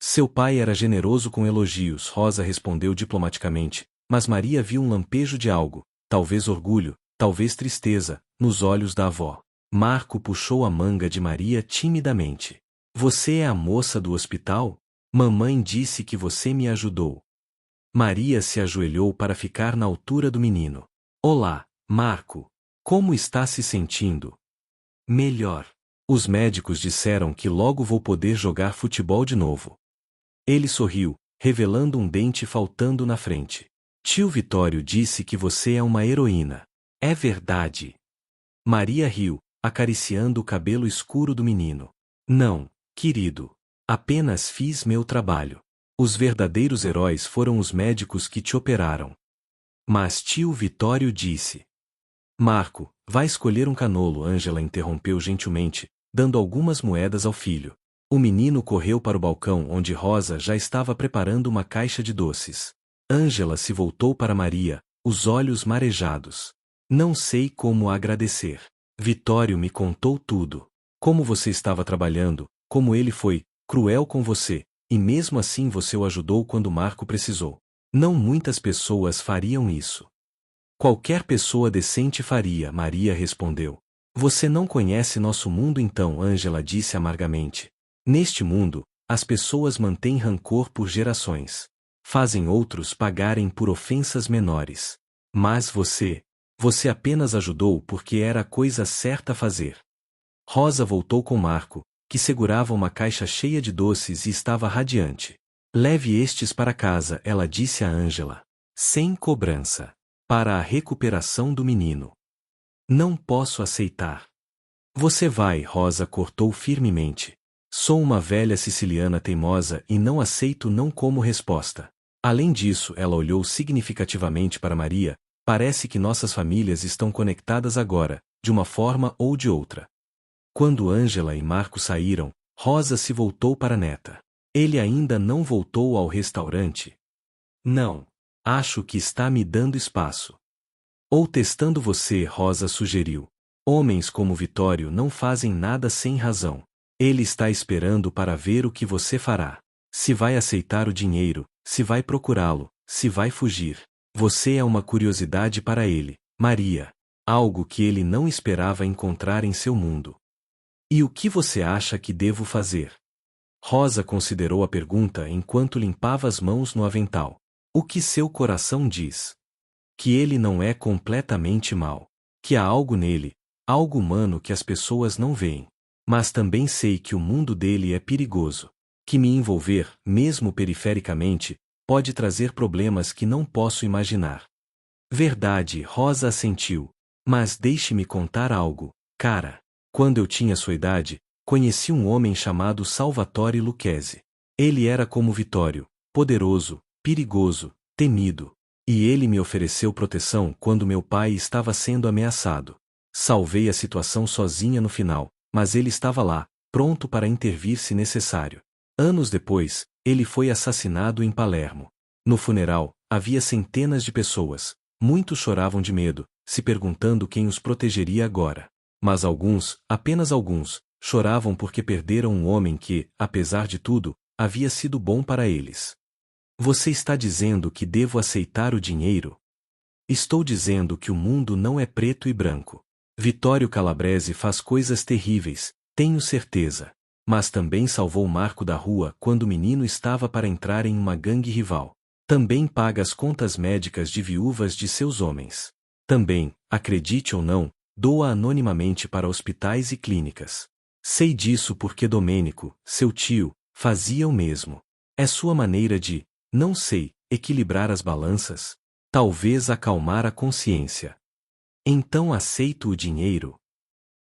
Seu pai era generoso com elogios, Rosa respondeu diplomaticamente, mas Maria viu um lampejo de algo, talvez orgulho, talvez tristeza, nos olhos da avó. Marco puxou a manga de Maria timidamente. Você é a moça do hospital? Mamãe disse que você me ajudou. Maria se ajoelhou para ficar na altura do menino. Olá, Marco. Como está se sentindo? Melhor. Os médicos disseram que logo vou poder jogar futebol de novo. Ele sorriu, revelando um dente faltando na frente. Tio Vitório disse que você é uma heroína. É verdade. Maria riu, acariciando o cabelo escuro do menino. Não, querido. Apenas fiz meu trabalho. Os verdadeiros heróis foram os médicos que te operaram. Mas tio Vitório disse. Marco, vai escolher um canolo, Ângela interrompeu gentilmente, dando algumas moedas ao filho. O menino correu para o balcão onde Rosa já estava preparando uma caixa de doces. Ângela se voltou para Maria, os olhos marejados. Não sei como agradecer. Vitório me contou tudo. Como você estava trabalhando, como ele foi cruel com você, e mesmo assim você o ajudou quando Marco precisou. Não muitas pessoas fariam isso. Qualquer pessoa decente faria, Maria respondeu. Você não conhece nosso mundo então, Ângela disse amargamente. Neste mundo, as pessoas mantêm rancor por gerações. Fazem outros pagarem por ofensas menores. Mas você apenas ajudou porque era a coisa certa a fazer. Rosa voltou com Marco, que segurava uma caixa cheia de doces e estava radiante. Leve estes para casa, ela disse a Ângela. Sem cobrança. Para a recuperação do menino. Não posso aceitar. Você vai, Rosa cortou firmemente. Sou uma velha siciliana teimosa e não aceito não como resposta. Além disso, ela olhou significativamente para Maria, parece que nossas famílias estão conectadas agora, de uma forma ou de outra. Quando Ângela e Marco saíram, Rosa se voltou para a neta. Ele ainda não voltou ao restaurante? Não. Acho que está me dando espaço. Ou testando você, Rosa sugeriu. Homens como Vitório não fazem nada sem razão. Ele está esperando para ver o que você fará. Se vai aceitar o dinheiro, se vai procurá-lo, se vai fugir. Você é uma curiosidade para ele, Maria. Algo que ele não esperava encontrar em seu mundo. E o que você acha que devo fazer? Rosa considerou a pergunta enquanto limpava as mãos no avental. O que seu coração diz? Que ele não é completamente mau. Que há algo nele, algo humano que as pessoas não veem. Mas também sei que o mundo dele é perigoso. Que me envolver, mesmo perifericamente, pode trazer problemas que não posso imaginar. Verdade, Rosa assentiu. Mas deixe-me contar algo, cara. Quando eu tinha sua idade, conheci um homem chamado Salvatore Lucchesi. Ele era como Vitório, poderoso, perigoso, temido. E ele me ofereceu proteção quando meu pai estava sendo ameaçado. Salvei a situação sozinha no final, mas ele estava lá, pronto para intervir se necessário. Anos depois, ele foi assassinado em Palermo. No funeral, havia centenas de pessoas. Muitos choravam de medo, se perguntando quem os protegeria agora. Mas alguns, apenas alguns, choravam porque perderam um homem que, apesar de tudo, havia sido bom para eles. Você está dizendo que devo aceitar o dinheiro? Estou dizendo que o mundo não é preto e branco. Vittorio Calabrese faz coisas terríveis, tenho certeza. Mas também salvou Marco da rua quando o menino estava para entrar em uma gangue rival. Também paga as contas médicas de viúvas de seus homens. Também, acredite ou não, doa anonimamente para hospitais e clínicas. Sei disso porque Domênico, seu tio, fazia o mesmo. É sua maneira de, não sei, equilibrar as balanças? Talvez acalmar a consciência. Então aceito o dinheiro?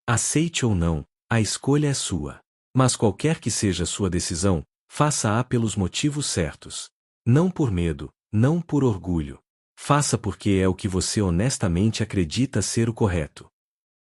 Aceite ou não, a escolha é sua. Mas qualquer que seja sua decisão, faça-a pelos motivos certos. Não por medo, não por orgulho. Faça porque é o que você honestamente acredita ser o correto.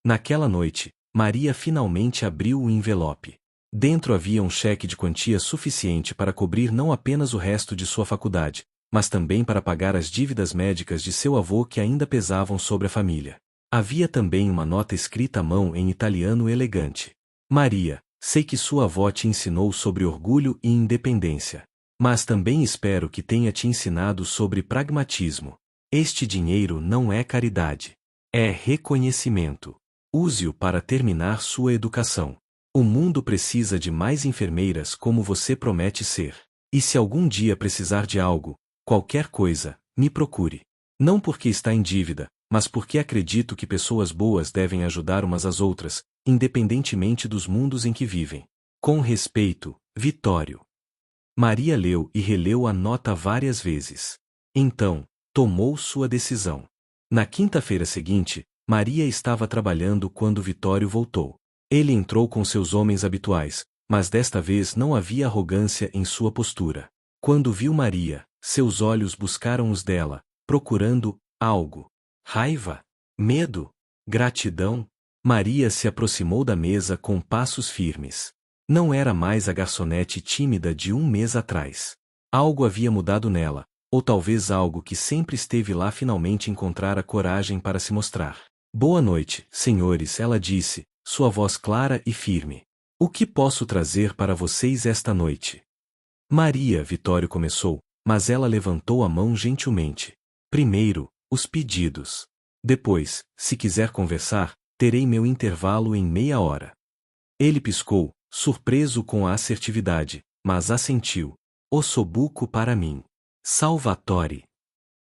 Naquela noite, Maria finalmente abriu o envelope. Dentro havia um cheque de quantia suficiente para cobrir não apenas o resto de sua faculdade, mas também para pagar as dívidas médicas de seu avô que ainda pesavam sobre a família. Havia também uma nota escrita à mão em italiano elegante. Maria, sei que sua avó te ensinou sobre orgulho e independência. Mas também espero que tenha te ensinado sobre pragmatismo. Este dinheiro não é caridade. É reconhecimento. Use-o para terminar sua educação. O mundo precisa de mais enfermeiras como você promete ser. E se algum dia precisar de algo, qualquer coisa, me procure. Não porque está em dívida, mas porque acredito que pessoas boas devem ajudar umas às outras, independentemente dos mundos em que vivem. Com respeito, Vitório. Maria leu e releu a nota várias vezes. Então, tomou sua decisão. Na quinta-feira seguinte, Maria estava trabalhando quando Vitório voltou. Ele entrou com seus homens habituais, mas desta vez não havia arrogância em sua postura. Quando viu Maria, seus olhos buscaram os dela, procurando algo. Raiva? Medo? Gratidão? Maria se aproximou da mesa com passos firmes. Não era mais a garçonete tímida de um mês atrás. Algo havia mudado nela, ou talvez algo que sempre esteve lá finalmente encontrara coragem para se mostrar. Boa noite, senhores, ela disse, sua voz clara e firme. O que posso trazer para vocês esta noite? Maria, Vitório começou, mas ela levantou a mão gentilmente. Primeiro, os pedidos. Depois, se quiser conversar, terei meu intervalo em meia hora. Ele piscou, surpreso com a assertividade, mas assentiu. Ossobuco para mim. Salvatore.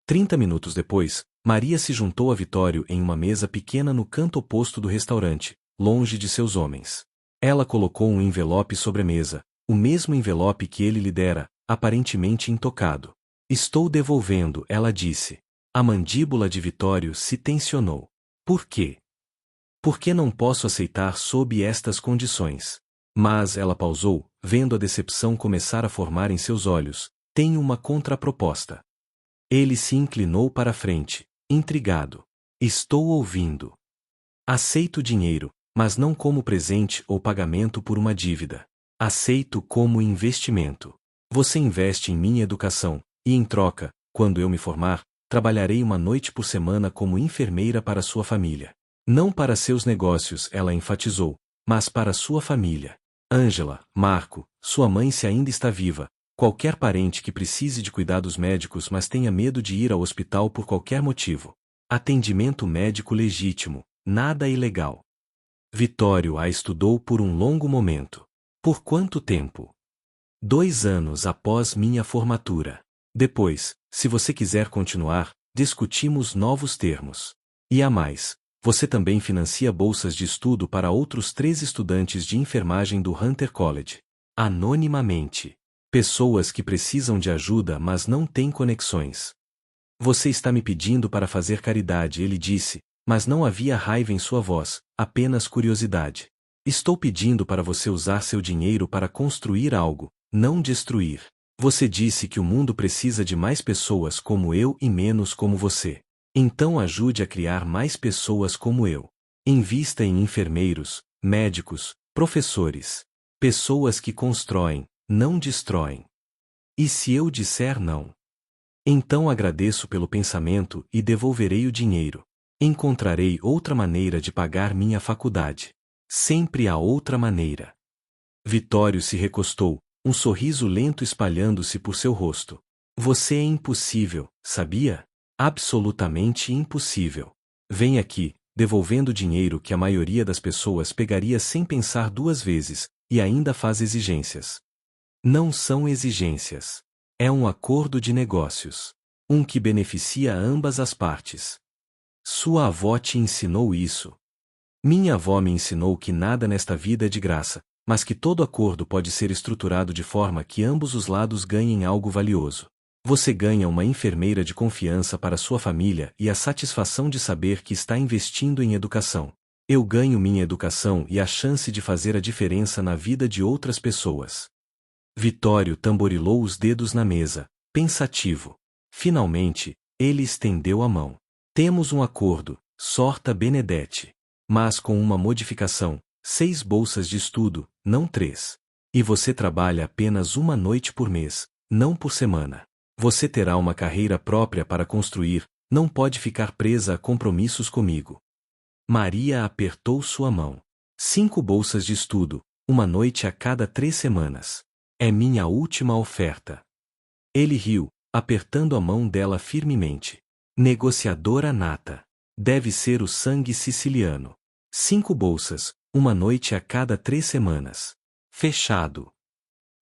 30 minutos depois, Maria se juntou a Vitório em uma mesa pequena no canto oposto do restaurante, longe de seus homens. Ela colocou um envelope sobre a mesa, o mesmo envelope que ele lhe dera, aparentemente intocado. Estou devolvendo, ela disse. A mandíbula de Vitório se tensionou. Por quê? Por que não posso aceitar sob estas condições? Mas ela pausou, vendo a decepção começar a formar em seus olhos. Tenho uma contraproposta. Ele se inclinou para a frente, intrigado. Estou ouvindo. Aceito dinheiro, mas não como presente ou pagamento por uma dívida. Aceito como investimento. Você investe em minha educação, e em troca, quando eu me formar, trabalharei uma noite por semana como enfermeira para sua família. Não para seus negócios, ela enfatizou, mas para sua família. Ângela, Marco, sua mãe se ainda está viva, qualquer parente que precise de cuidados médicos mas tenha medo de ir ao hospital por qualquer motivo. Atendimento médico legítimo, nada ilegal. Vitório a estudou por um longo momento. Por quanto tempo? 2 anos após minha formatura. Depois, se você quiser continuar, discutimos novos termos. E há mais. Você também financia bolsas de estudo para outros 3 estudantes de enfermagem do Hunter College. Anonimamente. Pessoas que precisam de ajuda mas não têm conexões. Você está me pedindo para fazer caridade, ele disse, mas não havia raiva em sua voz, apenas curiosidade. Estou pedindo para você usar seu dinheiro para construir algo, não destruir. Você disse que o mundo precisa de mais pessoas como eu e menos como você. Então ajude a criar mais pessoas como eu. Invista em enfermeiros, médicos, professores. Pessoas que constroem, não destroem. E se eu disser não? Então agradeço pelo pensamento e devolverei o dinheiro. Encontrarei outra maneira de pagar minha faculdade. Sempre há outra maneira. Vitório se recostou, um sorriso lento espalhando-se por seu rosto. Você é impossível, sabia? Absolutamente impossível. Vem aqui, devolvendo dinheiro que a maioria das pessoas pegaria sem pensar 2 vezes, e ainda faz exigências. Não são exigências. É um acordo de negócios. Um que beneficia ambas as partes. Sua avó te ensinou isso. Minha avó me ensinou que nada nesta vida é de graça, mas que todo acordo pode ser estruturado de forma que ambos os lados ganhem algo valioso. Você ganha uma enfermeira de confiança para sua família e a satisfação de saber que está investindo em educação. Eu ganho minha educação e a chance de fazer a diferença na vida de outras pessoas. Vitório tamborilou os dedos na mesa, pensativo. Finalmente, ele estendeu a mão. Temos um acordo, sorta Benedetti. Mas com uma modificação, 6 bolsas de estudo, não 3. E você trabalha apenas uma noite por mês, não por semana. Você terá uma carreira própria para construir, não pode ficar presa a compromissos comigo. Maria apertou sua mão. 5 bolsas de estudo, uma noite a cada 3 semanas. É minha última oferta. Ele riu, apertando a mão dela firmemente. Negociadora nata. Deve ser o sangue siciliano. 5 bolsas, uma noite a cada 3 semanas. Fechado.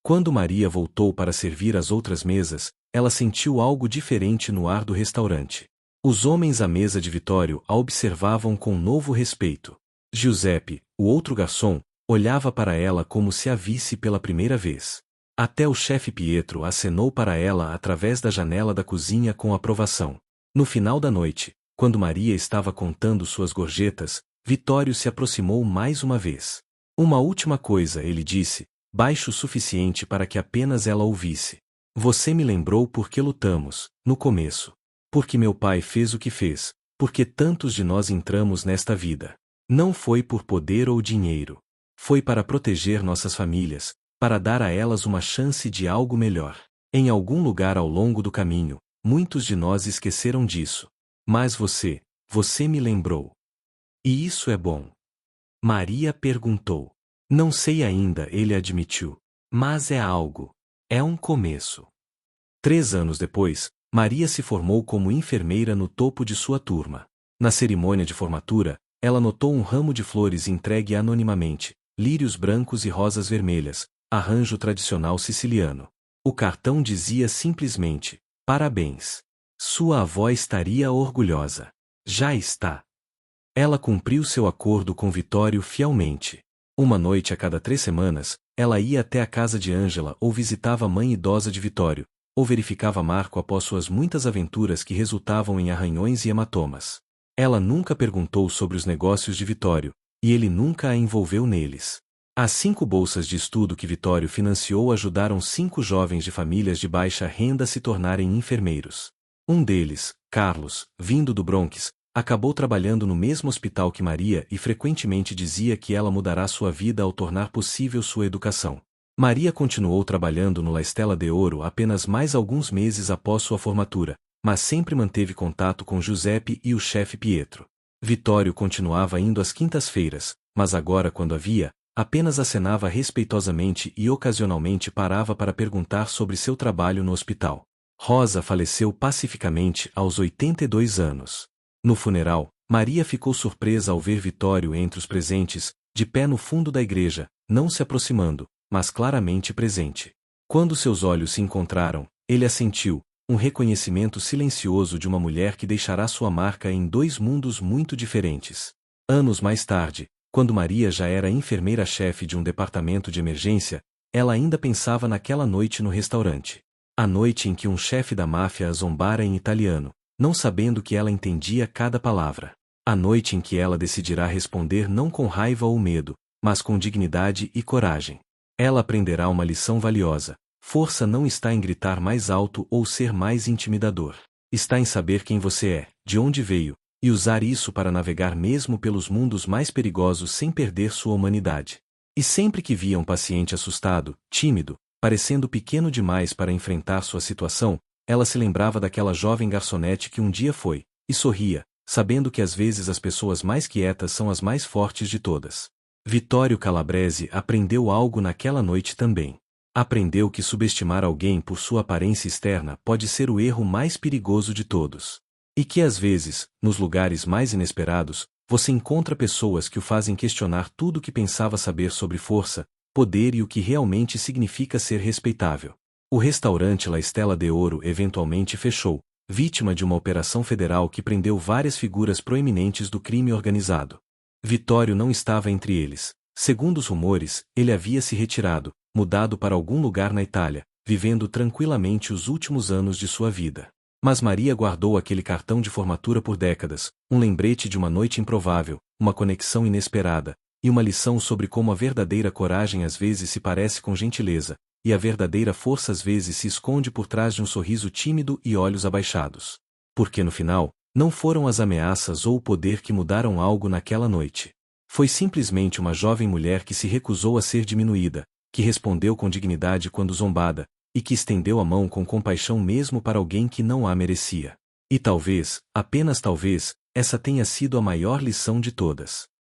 Quando Maria voltou para servir as outras mesas, ela sentiu algo diferente no ar do restaurante. Os homens à mesa de Vittorio a observavam com novo respeito. Giuseppe, o outro garçom, olhava para ela como se a visse pela primeira vez. Até o chefe Pietro acenou para ela através da janela da cozinha com aprovação. No final da noite, quando Maria estava contando suas gorjetas, Vittorio se aproximou mais uma vez. Uma última coisa, ele disse, baixo o suficiente para que apenas ela ouvisse. Você me lembrou porque lutamos, no começo. Porque meu pai fez o que fez, porque tantos de nós entramos nesta vida. Não foi por poder ou dinheiro. Foi para proteger nossas famílias, para dar a elas uma chance de algo melhor. Em algum lugar ao longo do caminho, muitos de nós esqueceram disso. Mas você me lembrou. E isso é bom. Maria perguntou. Não sei ainda, ele admitiu. Mas é algo. É um começo. 3 anos depois, Maria se formou como enfermeira no topo de sua turma. Na cerimônia de formatura, ela notou um ramo de flores entregue anonimamente, lírios brancos e rosas vermelhas, arranjo tradicional siciliano. O cartão dizia simplesmente, parabéns. Sua avó estaria orgulhosa. Já está. Ela cumpriu seu acordo com Vittorio fielmente. Uma noite a cada 3 semanas, ela ia até a casa de Ângela ou visitava a mãe idosa de Vittorio, ou verificava Marco após suas muitas aventuras que resultavam em arranhões e hematomas. Ela nunca perguntou sobre os negócios de Vittorio, e ele nunca a envolveu neles. As 5 bolsas de estudo que Vittorio financiou ajudaram 5 jovens de famílias de baixa renda a se tornarem enfermeiros. Um deles, Carlos, vindo do Bronx, acabou trabalhando no mesmo hospital que Maria e frequentemente dizia que ela mudará sua vida ao tornar possível sua educação. Maria continuou trabalhando no La Stella de Ouro apenas mais alguns meses após sua formatura, mas sempre manteve contato com Giuseppe e o chefe Pietro. Vittorio continuava indo às quintas-feiras, mas agora quando a via, apenas acenava respeitosamente e ocasionalmente parava para perguntar sobre seu trabalho no hospital. Rosa faleceu pacificamente aos 82 anos. No funeral, Maria ficou surpresa ao ver Vittorio entre os presentes, de pé no fundo da igreja, não se aproximando, mas claramente presente. Quando seus olhos se encontraram, ele assentiu, um reconhecimento silencioso de uma mulher que deixará sua marca em 2 mundos muito diferentes. Anos mais tarde, quando Maria já era enfermeira-chefe de um departamento de emergência, ela ainda pensava naquela noite no restaurante. A noite em que um chefe da máfia a zombara em italiano, não sabendo que ela entendia cada palavra. A noite em que ela decidirá responder não com raiva ou medo, mas com dignidade e coragem. Ela aprenderá uma lição valiosa. Força não está em gritar mais alto ou ser mais intimidador. Está em saber quem você é, de onde veio, e usar isso para navegar mesmo pelos mundos mais perigosos sem perder sua humanidade. E sempre que via um paciente assustado, tímido, parecendo pequeno demais para enfrentar sua situação, ela se lembrava daquela jovem garçonete que um dia foi, e sorria, sabendo que às vezes as pessoas mais quietas são as mais fortes de todas. Vittorio Calabrese aprendeu algo naquela noite também. Aprendeu que subestimar alguém por sua aparência externa pode ser o erro mais perigoso de todos. E que às vezes, nos lugares mais inesperados, você encontra pessoas que o fazem questionar tudo o que pensava saber sobre força, poder e o que realmente significa ser respeitável. O restaurante La Stella de Ouro eventualmente fechou, vítima de uma operação federal que prendeu várias figuras proeminentes do crime organizado. Vittorio não estava entre eles. Segundo os rumores, ele havia se retirado, mudado para algum lugar na Itália, vivendo tranquilamente os últimos anos de sua vida. Mas Maria guardou aquele cartão de formatura por décadas, um lembrete de uma noite improvável, uma conexão inesperada, e uma lição sobre como a verdadeira coragem às vezes se parece com gentileza, e a verdadeira força às vezes se esconde por trás de um sorriso tímido e olhos abaixados. Porque no final, não foram as ameaças ou o poder que mudaram algo naquela noite. Foi simplesmente uma jovem mulher que se recusou a ser diminuída, que respondeu com dignidade quando zombada, e que estendeu a mão com compaixão mesmo para alguém que não a merecia. E talvez, apenas talvez, essa tenha sido a maior lição de todas.